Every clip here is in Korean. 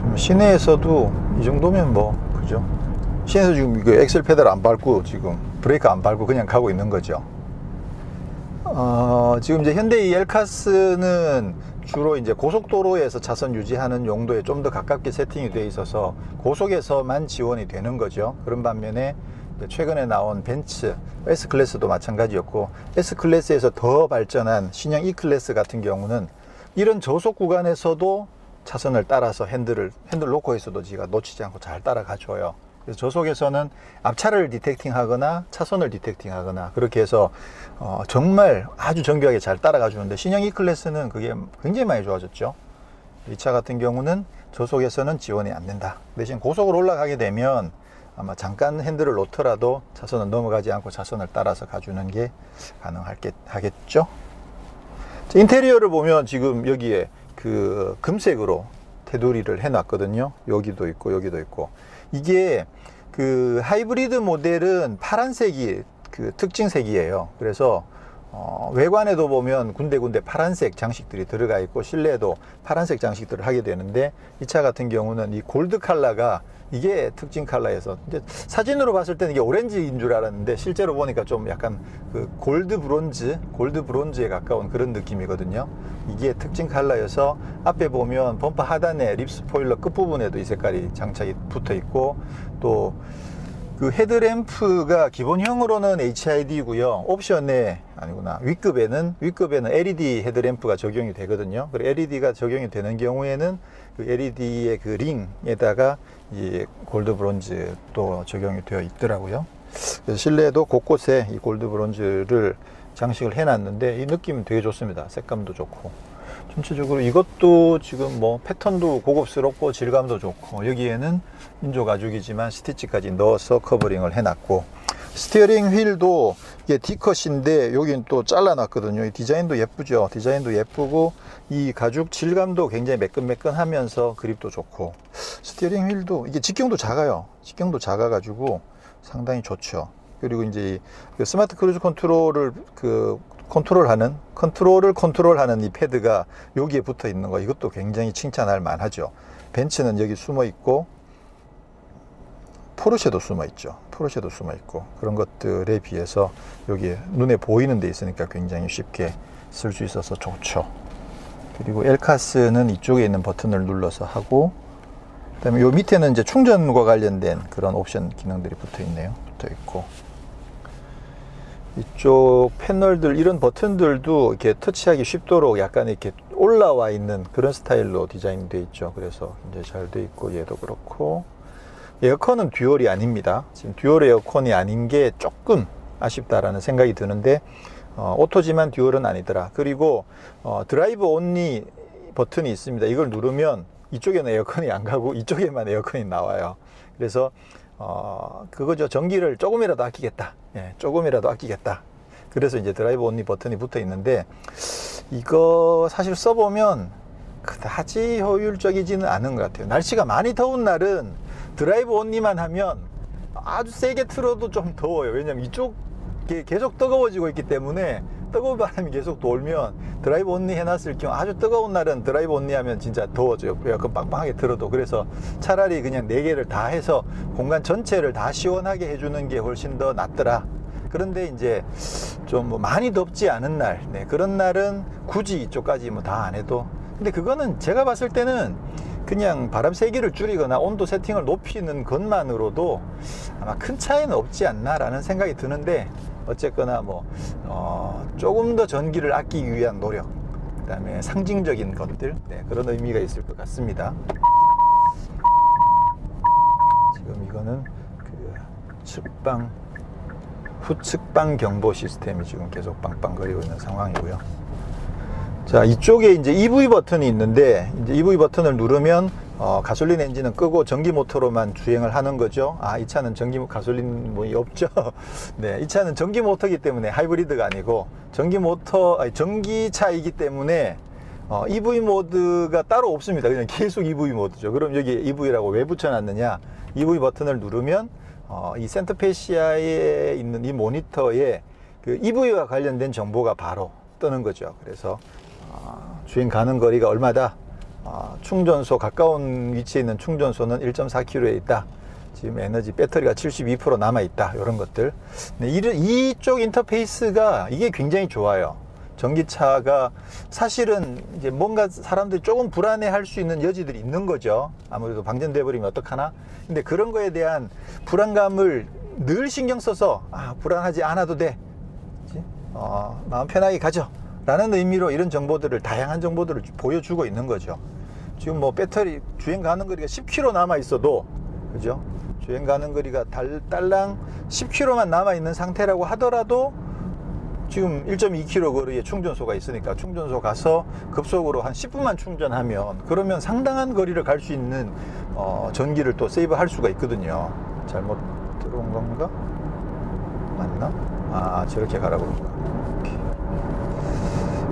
좀 시내에서도 이 정도면 뭐 그죠. 시내에서 지금 이거 엑셀 페달 안 밟고 지금 브레이크 안 밟고 그냥 가고 있는 거죠. 지금 이제 현대이 엘카스는 주로 이제 고속도로에서 차선 유지하는 용도에 좀 더 가깝게 세팅이 되어 있어서 고속에서만 지원이 되는 거죠. 그런 반면에 최근에 나온 벤츠 S클래스도 마찬가지였고, S클래스에서 더 발전한 신형 E클래스 같은 경우는 이런 저속 구간에서도 차선을 따라서 핸들 놓고 있어도 지가 놓치지 않고 잘 따라가줘요. 그래서 저속에서는 앞차를 디텍팅 하거나 차선을 디텍팅 하거나 그렇게 해서 정말 아주 정교하게 잘 따라가 주는데, 신형 E클래스는 그게 굉장히 많이 좋아졌죠. 이 차 같은 경우는 저속에서는 지원이 안 된다. 대신 고속으로 올라가게 되면 아마 잠깐 핸들을 놓더라도 차선을 넘어가지 않고 차선을 따라서 가주는 게 가능하겠죠. 인테리어를 보면 지금 여기에 그 금색으로 테두리를 해놨거든요. 여기도 있고 여기도 있고. 이게 그 하이브리드 모델은 파란색이 그 특징색이에요. 그래서 외관에도 보면 군데군데 파란색 장식들이 들어가 있고 실내에도 파란색 장식들을 하게 되는데, 이 차 같은 경우는 이 골드 컬러가 이게 특징 컬러여서, 이제 사진으로 봤을 때는 이게 오렌지인 줄 알았는데 실제로 보니까 좀 약간 그 골드 브론즈에 가까운 그런 느낌이거든요. 이게 특징 컬러여서 앞에 보면 범퍼 하단에 립 스포일러 끝부분에도 이 색깔이 장착이 붙어 있고, 또 그 헤드램프가 기본형으로는 HID고요. 옵션에 위급에는 LED 헤드램프가 적용이 되거든요. 그리고 LED가 적용이 되는 경우에는 그 LED의 그 링에다가 이 골드 브론즈도 적용이 되어 있더라고요. 그래서 실내에도 곳곳에 이 골드 브론즈를 장식을 해놨는데 이 느낌은 되게 좋습니다. 색감도 좋고. 전체적으로 이것도 지금 뭐 패턴도 고급스럽고 질감도 좋고, 여기에는 인조 가죽이지만 스티치까지 넣어서 커버링을 해놨고, 스티어링 휠도 이게 D컷인데 여기는 또 잘라놨거든요. 이 디자인도 예쁘죠. 디자인도 예쁘고 이 가죽 질감도 굉장히 매끈매끈하면서 그립도 좋고, 스티어링 휠도 이게 직경도 작아요. 직경도 작아가지고 상당히 좋죠. 그리고 이제 그 스마트 크루즈 컨트롤을 컨트롤하는 이 패드가 여기에 붙어 있는 거, 이것도 굉장히 칭찬할 만하죠. 벤츠는 여기 숨어 있고 포르쉐도 숨어 있죠. 그런 것들에 비해서 여기 눈에 보이는 데 있으니까 굉장히 쉽게 쓸 수 있어서 좋죠. 그리고 엘카스는 이쪽에 있는 버튼을 눌러서 하고, 그다음에 요 밑에는 이제 충전과 관련된 그런 옵션 기능들이 붙어 있네요. 붙어 있고, 이쪽 패널들, 이런 버튼들도 이렇게 터치하기 쉽도록 약간 이렇게 올라와 있는 그런 스타일로 디자인되어 있죠. 그래서 이제 잘 되어 있고, 얘도 그렇고. 에어컨은 듀얼이 아닙니다. 지금 듀얼 에어컨이 아닌 게 조금 아쉽다라는 생각이 드는데, 오토지만 듀얼은 아니더라. 그리고 드라이브 온리 버튼이 있습니다. 이걸 누르면 이쪽에는 에어컨이 안 가고 이쪽에만 에어컨이 나와요. 그래서 그거죠. 전기를 조금이라도 아끼겠다. 조금이라도 아끼겠다. 그래서 이제 드라이브 온리 버튼이 붙어 있는데, 이거 사실 써보면 그다지 효율적이지는 않은 것 같아요. 날씨가 많이 더운 날은 드라이브 온리만 하면 아주 세게 틀어도 좀 더워요. 왜냐면 이쪽이 계속 뜨거워지고 있기 때문에 뜨거운 바람이 계속 돌면 드라이브 온리 해놨을 경우 아주 뜨거운 날은 드라이브 온리 하면 진짜 더워져요. 에어컨 빵빵하게 틀어도. 그래서 차라리 그냥 4개를 다 해서 공간 전체를 다 시원하게 해주는 게 훨씬 더 낫더라. 그런데 이제 좀 뭐 많이 덥지 않은 날, 그런 날은 굳이 이쪽까지 뭐 다 안 해도, 근데 그거는 제가 봤을 때는 그냥 바람 세기를 줄이거나 온도 세팅을 높이는 것만으로도 아마 큰 차이는 없지 않나 라는 생각이 드는데, 어쨌거나 뭐 조금 더 전기를 아끼기 위한 노력, 그 다음에 상징적인 것들, 그런 의미가 있을 것 같습니다. 지금 이거는 그 후측방 경보 시스템이 지금 계속 빵빵거리고 있는 상황이고요. 자, 이쪽에 이제 EV 버튼이 있는데, 이제 EV 버튼을 누르면 가솔린 엔진은 끄고 전기 모터로만 주행을 하는 거죠. 이 차는 가솔린 뭐 없죠. 네, 이 차는 전기 모터이기 때문에 하이브리드가 아니고 전기차이기 때문에 EV 모드가 따로 없습니다. 그냥 계속 EV 모드죠. 그럼 여기 EV라고 왜 붙여놨느냐? EV 버튼을 누르면 이 센터페시아에 있는 이 모니터에 그 EV와 관련된 정보가 바로 뜨는 거죠. 그래서 주행 가는 거리가 얼마다, 충전소 가까운 위치에 있는 충전소는 1.4km에 있다. 지금 에너지 배터리가 72% 남아 있다. 이런 것들. 이쪽 인터페이스가 이게 굉장히 좋아요. 전기차가 사실은 이제 뭔가 사람들이 조금 불안해할 수 있는 여지들이 있는 거죠. 아무래도 방전돼 버리면 어떡하나. 근데 그런 거에 대한 불안감을 늘 신경 써서 불안하지 않아도 돼. 마음 편하게 가죠. 라는 의미로 이런 정보들을, 다양한 정보들을 보여주고 있는 거죠. 지금 뭐 배터리 주행 가는 거리가 10km 남아 있어도, 그죠? 주행 가는 거리가 달랑 10km만 남아 있는 상태라고 하더라도 지금 1.2km 거리에 충전소가 있으니까 충전소 가서 급속으로 한 10분만 충전하면, 그러면 상당한 거리를 갈 수 있는 전기를 또 세이브 할 수가 있거든요. 잘못 들어온 건가? 맞나? 저렇게 가라고 그러구나.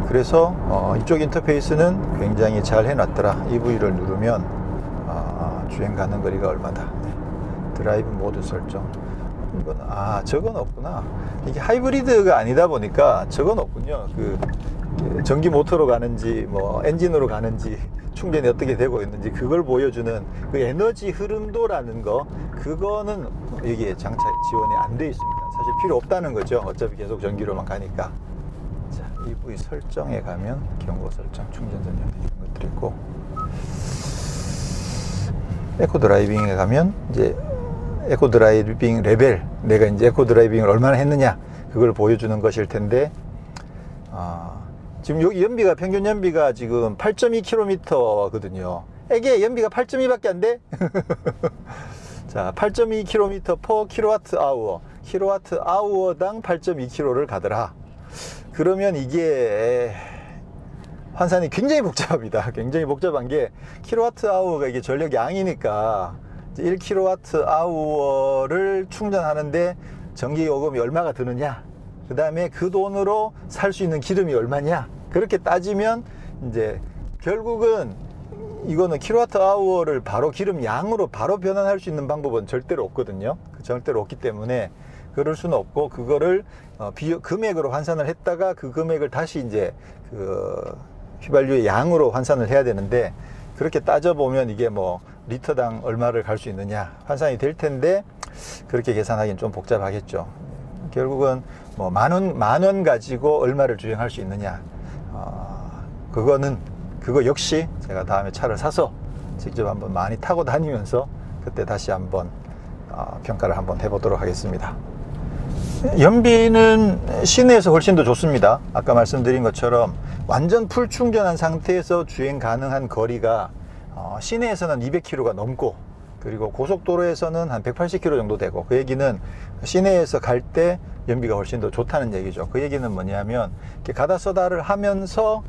그래서 이쪽 인터페이스는 굉장히 잘 해놨더라. EV를 누르면 주행 가는 거리가 얼마다. 드라이브 모드 설정. 이건 저건 없구나. 이게 하이브리드가 아니다 보니까 저건 없군요. 그 전기 모터로 가는지 뭐 엔진으로 가는지 충전이 어떻게 되고 있는지 그걸 보여주는 그 에너지 흐름도라는 거, 그거는 여기에 장착 지원이 안 돼 있습니다. 사실 필요 없다는 거죠. 어차피 계속 전기로만 가니까. 자, EV 설정에 가면 경고 설정, 충전 전용 이런 것들이 있고, 에코 드라이빙에 가면 이제 에코 드라이빙 레벨, 내가 이제 에코 드라이빙을 얼마나 했느냐, 그걸 보여주는 것일 텐데, 지금 여기 연비가, 평균 연비가 지금 8.2km거든요. 이게 연비가 8.2밖에 안 돼? 자, 8.2km per kWh, kWh당 8.2km를 가더라. 그러면 이게 환산이 굉장히 복잡합니다. 굉장히 복잡한 게, kWh가 이게 전력 양이니까 1kWh를 충전하는데 전기 요금이 얼마가 드느냐, 그 다음에 그 돈으로 살 수 있는 기름이 얼마냐, 그렇게 따지면 이제 결국은 이거는 kWh를 바로 기름 양으로 바로 변환할 수 있는 방법은 절대로 없거든요. 절대로 없기 때문에 그럴 수는 없고, 그거를 금액으로 환산을 했다가 그 금액을 다시 이제 그 휘발유의 양으로 환산을 해야 되는데, 그렇게 따져보면 이게 뭐 리터당 얼마를 갈 수 있느냐 환산이 될 텐데, 그렇게 계산하기는 좀 복잡하겠죠. 결국은 뭐 만 원 가지고 얼마를 주행할 수 있느냐, 그거 역시 제가 다음에 차를 사서 직접 한번 많이 타고 다니면서 그때 다시 한번 평가를 한번 해보도록 하겠습니다. 연비는 시내에서 훨씬 더 좋습니다. 아까 말씀드린 것처럼 완전 풀 충전한 상태에서 주행 가능한 거리가 시내에서는 200km가 넘고, 그리고 고속도로에서는 한 180km 정도 되고, 그 얘기는 시내에서 갈 때 연비가 훨씬 더 좋다는 얘기죠. 그 얘기는 뭐냐면, 이렇게 가다 서다를 하면서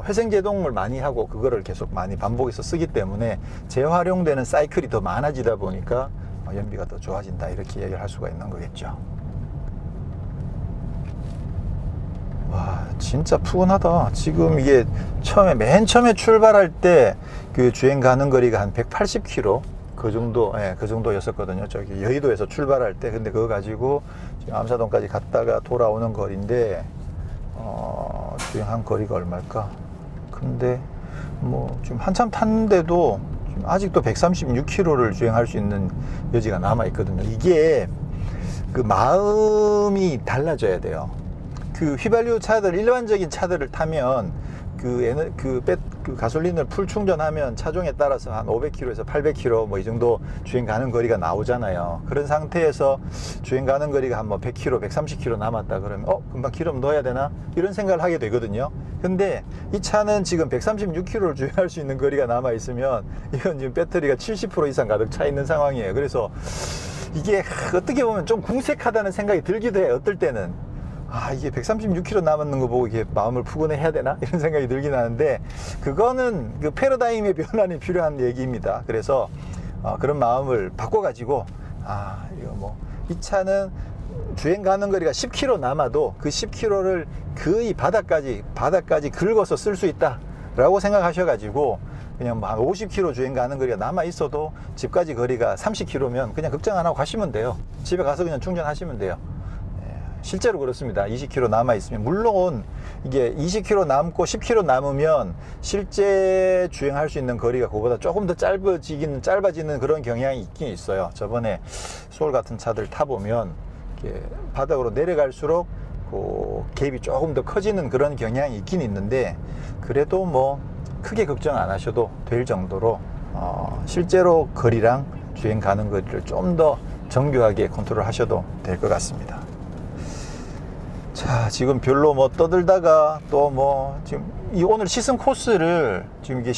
회생제동을 많이 하고 그거를 계속 많이 반복해서 쓰기 때문에 재활용되는 사이클이 더 많아지다 보니까 연비가 더 좋아진다, 이렇게 얘기를 할 수가 있는 거겠죠. 와, 진짜 푸근하다. 지금 이게 맨 처음에 출발할 때 그 주행 가는 거리가 한 180km 그 정도, 그 정도였었거든요. 저기 여의도에서 출발할 때. 근데 그거 가지고 지금 암사동까지 갔다가 돌아오는 거리인데, 주행한 거리가 얼마일까? 근데 뭐 지금 한참 탔는데도 지금 아직도 136km를 주행할 수 있는 여지가 남아 있거든요. 이게 그 마음이 달라져야 돼요. 그 휘발유 차들, 일반적인 차들을 타면 그 가솔린을 풀 충전하면 차종에 따라서 한 500km에서 800km 뭐 이 정도 주행 가는 거리가 나오잖아요. 그런 상태에서 주행 가는 거리가 한 뭐 100km, 130km 남았다 그러면 금방 기름 넣어야 되나? 이런 생각을 하게 되거든요. 근데 이 차는 지금 136km를 주행할 수 있는 거리가 남아 있으면, 이건 지금 배터리가 70% 이상 가득 차 있는 상황이에요. 그래서 이게 어떻게 보면 좀 궁색하다는 생각이 들기도 해요. 어떨 때는 이게 136km 남았는 거 보고 이게 마음을 푸근해 해야 되나? 이런 생각이 들긴 하는데, 그거는 그 패러다임의 변환이 필요한 얘기입니다. 그래서 그런 마음을 바꿔가지고, 이거 뭐 이 차는 주행 가는 거리가 10km 남아도 그 10km를 거의 바닥까지 긁어서 쓸 수 있다 라고 생각하셔가지고, 그냥 뭐 한 50km 주행 가는 거리가 남아 있어도 집까지 거리가 30km면 그냥 걱정 안 하고 가시면 돼요. 집에 가서 그냥 충전하시면 돼요. 실제로 그렇습니다. 20km 남아 있으면. 물론 이게 20km 남고 10km 남으면 실제 주행할 수 있는 거리가 그거보다 조금 더 짧아지는 그런 경향이 있긴 있어요. 저번에 소울 같은 차들 타보면 이렇게 바닥으로 내려갈수록 그 갭이 조금 더 커지는 그런 경향이 있긴 있는데, 그래도 뭐 크게 걱정 안 하셔도 될 정도로 실제로 거리랑 주행 가는 거리를 좀 더 정교하게 컨트롤 하셔도 될 것 같습니다. 자, 지금 별로 뭐 떠들다가 또 뭐 지금 오늘 시승 코스를 지금 이게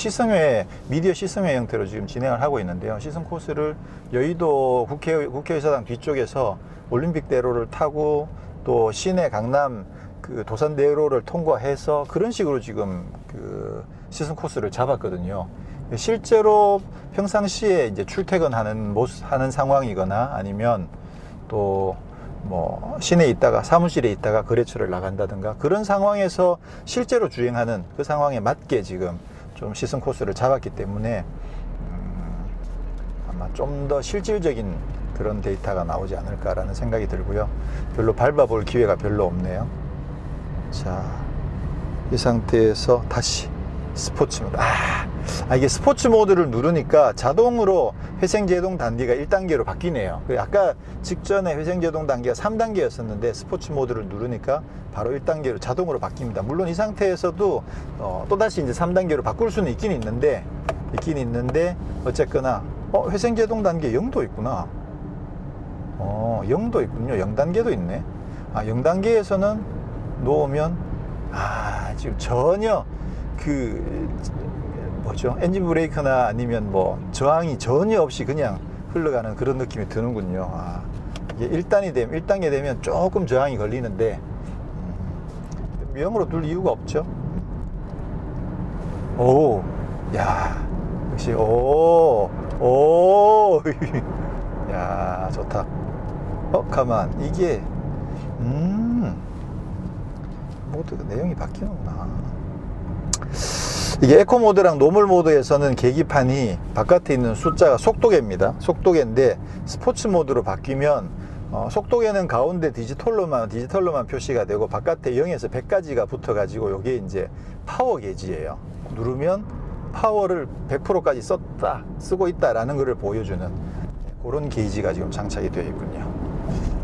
미디어 시승회 형태로 지금 진행을 하고 있는데요. 시승 코스를 여의도 국회의사당 뒤쪽에서 올림픽대로를 타고 또 시내 강남 그 도산대로를 통과해서 그런 식으로 지금 그 시승 코스를 잡았거든요. 실제로 평상시에 이제 출퇴근하는 상황이거나 아니면 또 뭐 시내에 있다가 사무실에 있다가 거래처를 나간다든가 그런 상황에서 실제로 주행하는 그 상황에 맞게 지금 좀 시승 코스를 잡았기 때문에 아마 좀 더 실질적인 그런 데이터가 나오지 않을까라는 생각이 들고요. 별로 밟아볼 기회가 별로 없네요. 자, 이 상태에서 다시 스포츠 모드. 이게 스포츠 모드를 누르니까 자동으로 회생제동 단계가 1단계로 바뀌네요. 아까 직전에 회생제동 단계가 3단계였었는데 스포츠 모드를 누르니까 바로 1단계로 자동으로 바뀝니다. 물론 이 상태에서도 또다시 이제 3단계로 바꿀 수는 있긴 있는데 어쨌거나 회생제동 단계 0도 있구나. 0도 있군요. 0단계도 있네. 0단계에서는 놓으면 지금 전혀 엔진 브레이크나 아니면 뭐 저항이 전혀 없이 그냥 흘러가는 그런 느낌이 드는군요. 이게 1단계 되면 조금 저항이 걸리는데 0으로 둘 이유가 없죠. 역시 야, 좋다. 가만, 이게 모드가 내용이 바뀌는구나. 이게 에코 모드랑 노멀 모드에서는 계기판이 바깥에 있는 숫자가 속도계입니다. 속도계인데 스포츠 모드로 바뀌면 속도계는 가운데 디지털로만 표시가 되고 바깥에 0에서 100까지가 붙어 가지고 요게 이제 파워 게이지예요. 누르면 파워를 100%까지 쓰고 있다라는 것을 보여주는 그런 게이지가 지금 장착이 되어 있군요.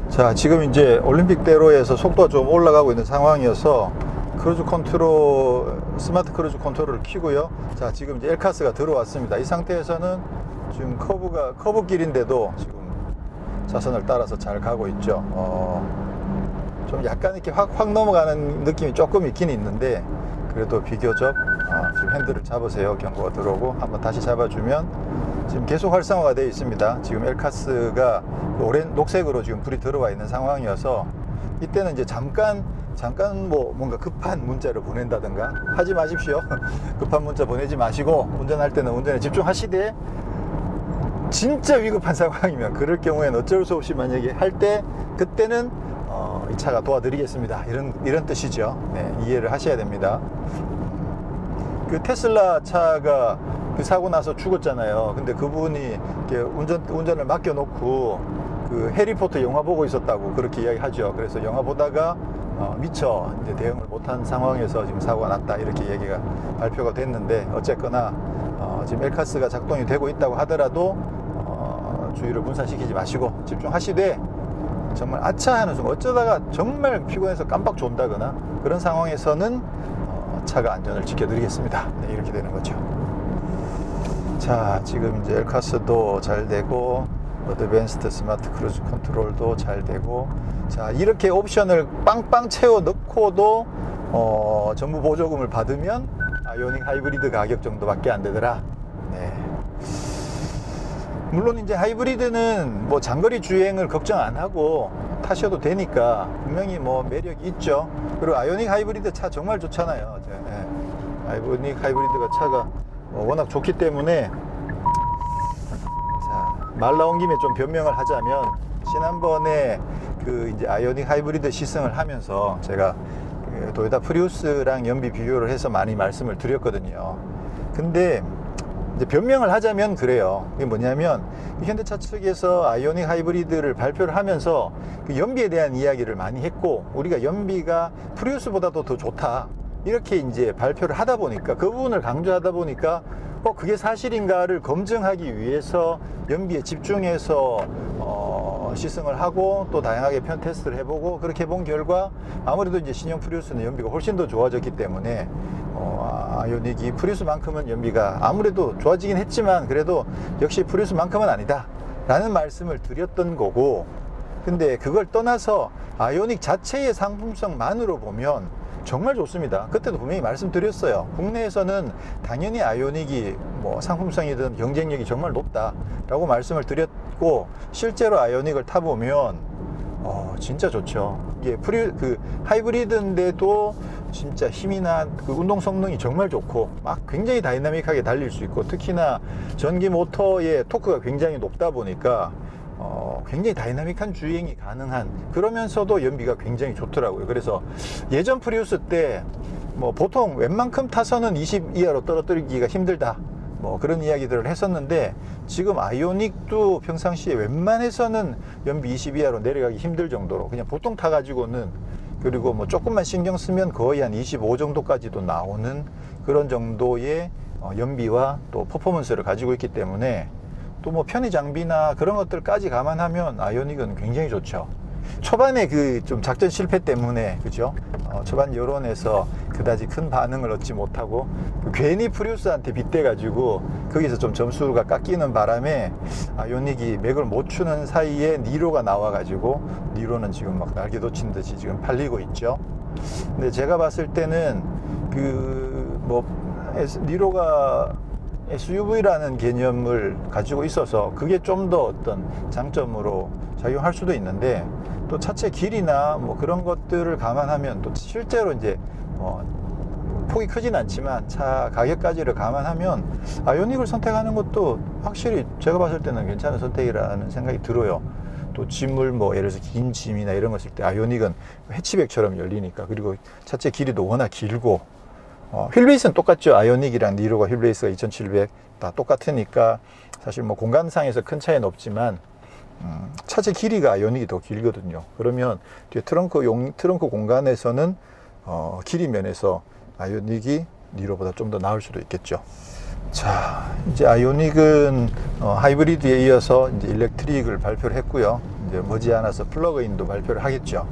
자, 지금 이제 올림픽대로에서 속도가 좀 올라가고 있는 상황이어서 스마트 크루즈 컨트롤을 켜고요. 자, 지금 이제 엘카스가 들어왔습니다. 이 상태에서는 지금 커브길인데도 지금 차선을 따라서 잘 가고 있죠. 좀 약간 이렇게 확 넘어가는 느낌이 조금 있긴 있는데 그래도 비교적 지금 핸들을 잡으세요 경고가 들어오고 한번 다시 잡아주면 지금 계속 활성화가 되어 있습니다. 지금 엘카스가 녹색으로 지금 불이 들어와 있는 상황이어서 이때는 이제 잠깐 뭔가 급한 문자를 보낸다든가 하지 마십시오. 급한 문자 보내지 마시고 운전할 때는 운전에 집중하시되 진짜 위급한 상황이면 그럴 경우에는 어쩔 수 없이 만약에 할 때 그때는 이 차가 도와드리겠습니다. 이런 뜻이죠. 네, 이해를 하셔야 됩니다. 그 테슬라 차가 그 사고 나서 죽었잖아요. 근데 그분이 이렇게 운전을 맡겨놓고 그 해리포터 영화 보고 있었다고 그렇게 이야기하죠. 그래서 영화 보다가 미처 이제 대응을 못한 상황에서 지금 사고가 났다 이렇게 얘기가 발표가 됐는데 어쨌거나 지금 엘카스가 작동이 되고 있다고 하더라도 주의를 분산시키지 마시고 집중하시되 정말 아차 하는 순간 어쩌다가 정말 피곤해서 깜빡 존다거나 그런 상황에서는 차가 안전을 지켜드리겠습니다. 네, 이렇게 되는 거죠. 자, 지금 이제 엘카스도 잘 되고 어드밴스드 스마트 크루즈 컨트롤도 잘 되고, 자, 이렇게 옵션을 빵빵 채워 넣고도 정부 보조금을 받으면 아이오닉 하이브리드 가격 정도밖에 안 되더라. 네. 물론 이제 하이브리드는 뭐 장거리 주행을 걱정 안 하고 타셔도 되니까 분명히 뭐 매력이 있죠. 그리고 아이오닉 하이브리드 차 정말 좋잖아요. 네. 아이오닉 하이브리드가 차가 워낙 좋기 때문에, 자, 말 나온 김에 좀 변명을 하자면 지난번에 그 이제 아이오닉 하이브리드 시승을 하면서 제가 그 도요타 프리우스랑 연비 비교를 해서 많이 말씀을 드렸거든요. 근데 이제 변명을 하자면 그래요. 이게 뭐냐면 현대차 측에서 아이오닉 하이브리드를 발표를 하면서 그 연비에 대한 이야기를 많이 했고, 우리가 연비가 프리우스보다도 더 좋다 이렇게 이제 발표를 하다 보니까, 그 부분을 강조하다 보니까 그게 사실인가를 검증하기 위해서 연비에 집중해서 시승을 하고 또 다양하게 편 테스트를 해보고, 그렇게 본 결과 아무래도 이제 신형 프리우스는 연비가 훨씬 더 좋아졌기 때문에 아이오닉이 프리우스만큼은 연비가 아무래도 좋아지긴 했지만 그래도 역시 프리우스만큼은 아니다 라는 말씀을 드렸던 거고, 근데 그걸 떠나서 아이오닉 자체의 상품성만으로 보면 정말 좋습니다. 그때도 분명히 말씀드렸어요. 국내에서는 당연히 아이오닉이 뭐 상품성이든 경쟁력이 정말 높다라고 말씀을 드렸고, 실제로 아이오닉을 타보면 진짜 좋죠. 이게 하이브리드인데도 진짜 힘이나 그 운동 성능이 정말 좋고, 막 굉장히 다이나믹하게 달릴 수 있고, 특히나 전기 모터의 토크가 굉장히 높다 보니까 굉장히 다이나믹한 주행이 가능한, 그러면서도 연비가 굉장히 좋더라고요. 그래서 예전 프리우스 때 뭐 보통 웬만큼 타서는 20 이하로 떨어뜨리기가 힘들다 뭐 그런 이야기들을 했었는데, 지금 아이오닉도 평상시에 웬만해서는 연비 20 이하로 내려가기 힘들 정도로 그냥 보통 타가지고는, 그리고 뭐 조금만 신경 쓰면 거의 한 25 정도까지도 나오는 그런 정도의 연비와 또 퍼포먼스를 가지고 있기 때문에, 또 뭐 편의 장비나 그런 것들까지 감안하면 아이오닉은 굉장히 좋죠. 초반에 그 좀 작전 실패 때문에, 그죠? 초반 여론에서 그다지 큰 반응을 얻지 못하고 괜히 프리우스한테 빗대가지고 거기서 좀 점수가 깎이는 바람에 아이오닉이 맥을 못 추는 사이에 니로가 나와가지고, 니로는 지금 막 날개 돋친 듯이 지금 팔리고 있죠. 근데 제가 봤을 때는 니로가 SUV라는 개념을 가지고 있어서 그게 좀 더 어떤 장점으로 작용할 수도 있는데, 또 차체 길이나 뭐 그런 것들을 감안하면, 또 실제로 이제 폭이 크진 않지만 차 가격까지를 감안하면 아이오닉을 선택하는 것도 확실히 제가 봤을 때는 괜찮은 선택이라는 생각이 들어요. 또 짐을 뭐 예를 들어서 긴 짐이나 이런 거 쓸 때 아이오닉은 해치백처럼 열리니까, 그리고 차체 길이도 워낙 길고, 휠베이스는 똑같죠. 아이오닉이랑 니로가 휠베이스가 2700 다 똑같으니까 사실 뭐 공간상에서 큰 차이는 없지만 차체 길이가 아이오닉이 더 길거든요. 그러면 뒤에 트렁크 공간에서는 길이 면에서 아이오닉이 니로보다 좀 더 나을 수도 있겠죠. 자, 이제 아이오닉은 하이브리드에 이어서 이제 일렉트릭을 발표를 했고요. 이제 머지않아서 플러그인도 발표를 하겠죠.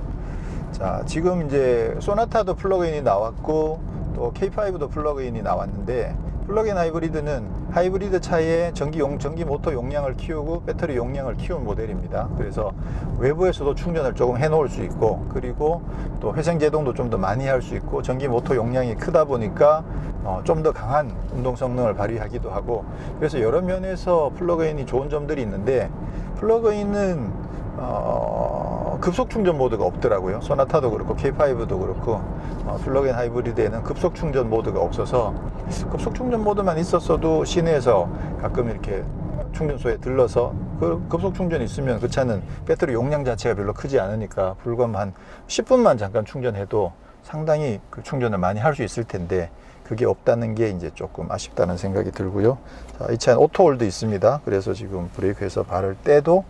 자, 지금 이제 소나타도 플러그인이 나왔고, 또 K5도 플러그인이 나왔는데, 플러그인 하이브리드는 하이브리드 차의 전기 모터 용량을 키우고 배터리 용량을 키운 모델입니다. 그래서 외부에서도 충전을 조금 해 놓을 수 있고, 그리고 또 회생 제동도 좀 더 많이 할 수 있고, 전기 모터 용량이 크다 보니까 좀 더 강한 운동 성능을 발휘하기도 하고, 그래서 여러 면에서 플러그인이 좋은 점들이 있는데, 플러그인은 급속 충전 모드가 없더라고요. 소나타도 그렇고 K5도 그렇고 플러그인 하이브리드에는 급속 충전 모드가 없어서, 급속 충전 모드만 있었어도 시내에서 가끔 이렇게 충전소에 들러서 그 급속 충전이 있으면 그 차는 배터리 용량 자체가 별로 크지 않으니까 불과 한 10분만 잠깐 충전해도 상당히 그 충전을 많이 할 수 있을 텐데, 그게 없다는 게 이제 조금 아쉽다는 생각이 들고요. 자, 이 차는 오토홀드 있습니다. 그래서 지금 브레이크에서 발을 떼도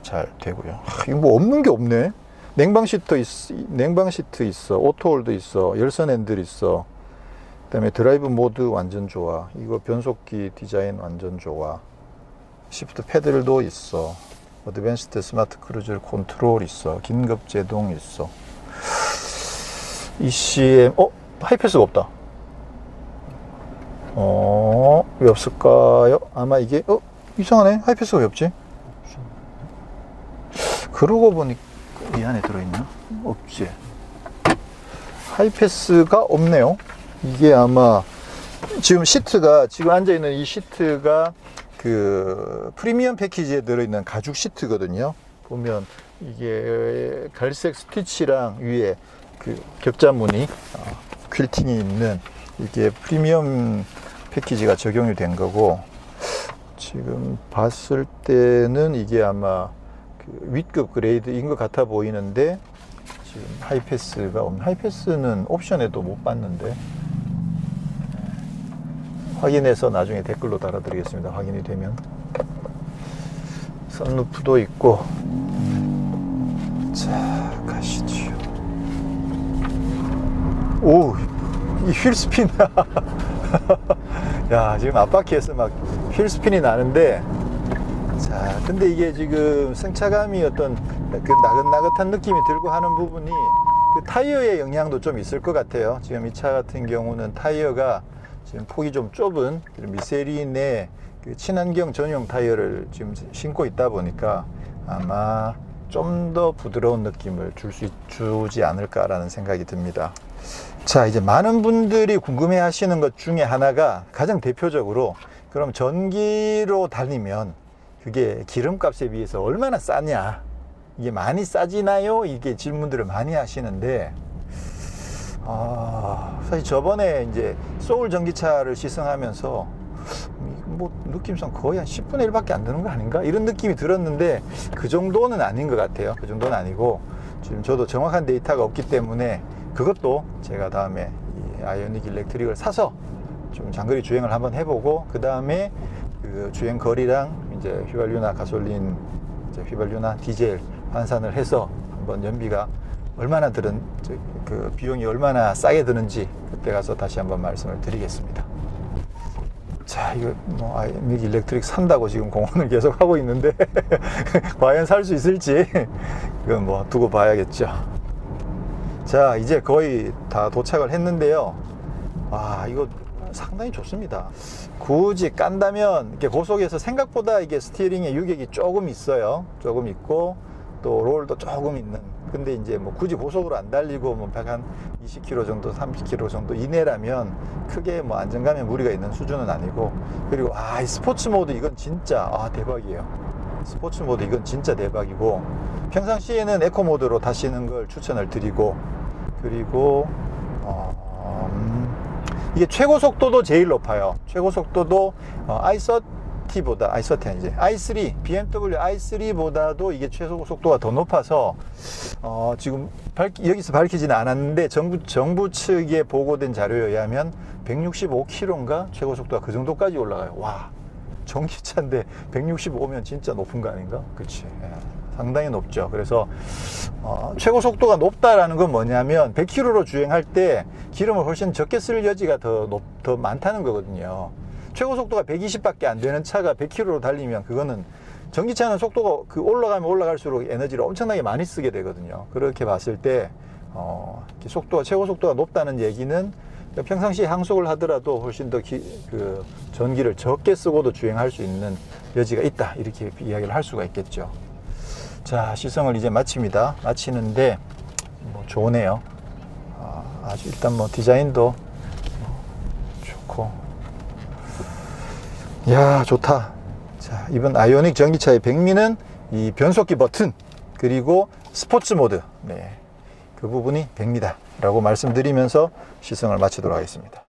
잘 되고요. 이거 뭐 없는 게 없네. 냉방 시트 있어, 오토홀드 있어, 열선 핸들 있어, 그 다음에 드라이브 모드 완전 좋아, 이거 변속기 디자인 완전 좋아, 시프트 패들도 있어, 어드밴스드 스마트 크루즈 컨트롤 있어, 긴급 제동 있어, ECM, 하이패스가 없다. 왜 없을까요? 아마 이게 이상하네. 하이패스가 왜 없지? 그러고 보니까 이 안에 들어있나? 없지. 하이패스가 없네요. 이게 아마 지금 지금 앉아있는 이 시트가 그 프리미엄 패키지에 들어있는 가죽 시트거든요. 보면 이게 갈색 스티치랑 위에 그 격자무늬 퀼팅이 있는, 이게 프리미엄 패키지가 적용이 된 거고, 지금 봤을 때는 이게 아마 그 윗급 그레이드인 것 같아 보이는데, 지금 하이패스가 없는, 하이패스는 옵션에도 못 봤는데, 확인해서 나중에 댓글로 달아드리겠습니다. 확인이 되면. 선루프도 있고. 자, 가시죠. 오, 이 휠스핀. 야, 지금 앞바퀴에서 막 휠스핀이 나는데, 자, 근데 이게 지금 승차감이 어떤 그 나긋나긋한 느낌이 들고 하는 부분이 그 타이어의 영향도 좀 있을 것 같아요. 지금 이 차 같은 경우는 타이어가 지금 폭이 좀 좁은 미쉐린의 그 친환경 전용 타이어를 지금 신고 있다 보니까 아마 좀 더 부드러운 느낌을 주지 않을까라는 생각이 듭니다. 자, 이제 많은 분들이 궁금해 하시는 것 중에 하나가 가장 대표적으로 그럼 전기로 달리면 그게 기름값에 비해서 얼마나 싸냐, 이게 많이 싸지나요? 이게 질문들을 많이 하시는데, 사실 저번에 이제 소울 전기차를 시승하면서 뭐 느낌상 거의 한 10분의 1밖에 안 되는 거 아닌가? 이런 느낌이 들었는데 그 정도는 아닌 것 같아요. 그 정도는 아니고, 지금 저도 정확한 데이터가 없기 때문에 그것도 제가 다음에 이 아이오닉 일렉트릭을 사서 좀 장거리 주행을 한번 해보고, 그 다음에 그 주행 거리랑 이제 휘발유나 가솔린, 이제 휘발유나 디젤 환산을 해서 한번 연비가 얼마나 드는, 그 비용이 얼마나 싸게 드는지 그때 가서 다시 한번 말씀을 드리겠습니다. 자, 이거 뭐 아이오닉 일렉트릭 산다고 지금 공헌을 계속 하고 있는데 과연 살 수 있을지 이건 뭐 두고 봐야겠죠. 자, 이제 거의 다 도착을 했는데요. 이거 상당히 좋습니다. 굳이 깐다면 이렇게 고속에서 생각보다 이게 스티어링에 유격이 조금 있어요. 조금 있고 또 롤도 조금 있는. 근데 이제 뭐 굳이 고속으로 안 달리고 뭐 한 20km 정도, 30km 정도 이내라면 크게 뭐 안정감에 무리가 있는 수준은 아니고, 그리고 이 스포츠 모드 이건 진짜 대박이에요. 스포츠 모드 이건 진짜 대박이고, 평상시에는 에코 모드로 타시는 걸 추천을 드리고, 그리고 이게 최고 속도도 제일 높아요. 최고 속도도 i30보다, i30 아니지, i3, BMW i3보다도 이게 최고 속도가 더 높아서 지금 여기서 밝히지는 않았는데 정부 측에 보고된 자료에 의하면 165km인가 최고 속도가 그 정도까지 올라가요. 와, 전기차인데 165면 진짜 높은 거 아닌가? 그치. 상당히 높죠. 그래서 최고 속도가 높다라는 건 뭐냐면 100km로 주행할 때 기름을 훨씬 적게 쓸 여지가 더 많다는 거거든요. 최고 속도가 120밖에 안 되는 차가 100km로 달리면 그거는, 전기차는 속도가 올라가면 올라갈수록 에너지를 엄청나게 많이 쓰게 되거든요. 그렇게 봤을 때 최고 속도가 높다는 얘기는 평상시에 항속을 하더라도 훨씬 더 전기를 적게 쓰고도 주행할 수 있는 여지가 있다, 이렇게 이야기를 할 수가 있겠죠. 자, 시승을 이제 마칩니다. 마치는데 뭐 좋으네요. 아주 일단 뭐 디자인도 좋고, 야, 좋다. 자, 이번 아이오닉 전기차의 백미는 이 변속기 버튼 그리고 스포츠 모드, 그 부분이 백미다 라고 말씀드리면서 시승을 마치도록 하겠습니다.